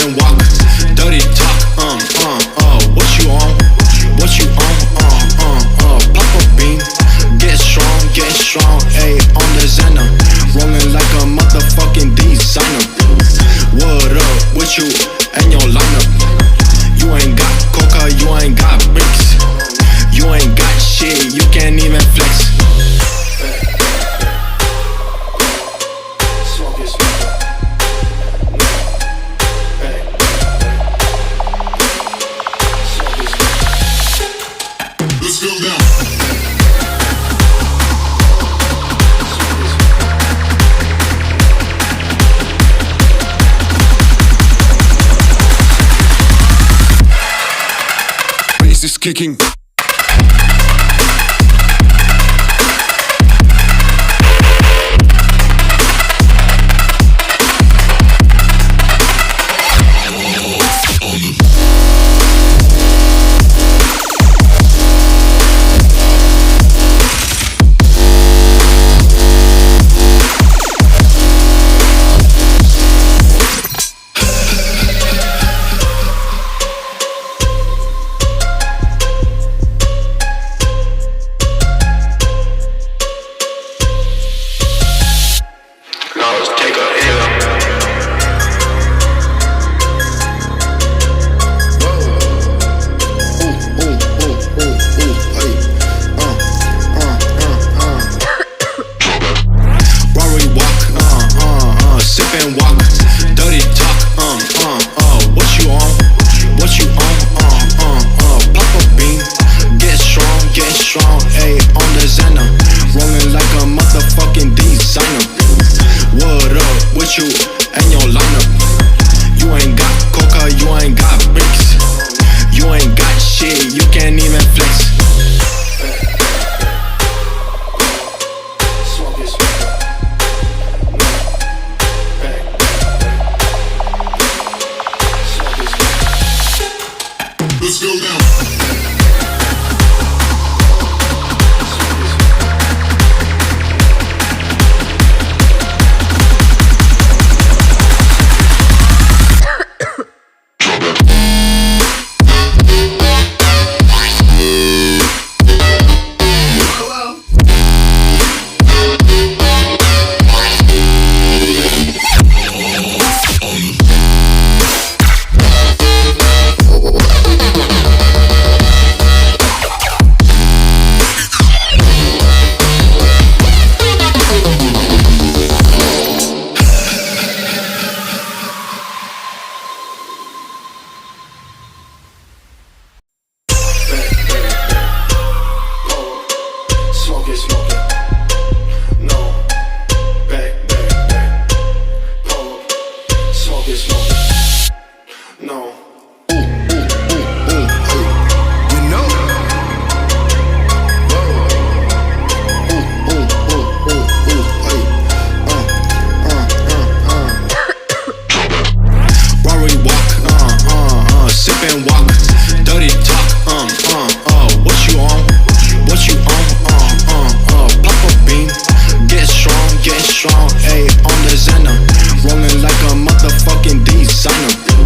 and walk, dirty talk, what you on, pop a bean, get strong, ayy, on the Xana, rolling like a motherfucking designer. What up with you and your lineup? You ain't got coca, you ain't got bricks, you ain't got shit, you can't even flex. Let's go down. Bass is kicking. Walk, dirty talk, what you on, pop a bean, get strong, ayy, on the Xana, rolling like a motherfucking designer. What up with you and your lineup? You ain't got coca, you ain't got bricks, you ain't got shit, you can't even flex. Let's go down. Walk, dirty talk, what you on, pop a bean, get strong, ayy, on the Xana, rolling like a motherfucking designer.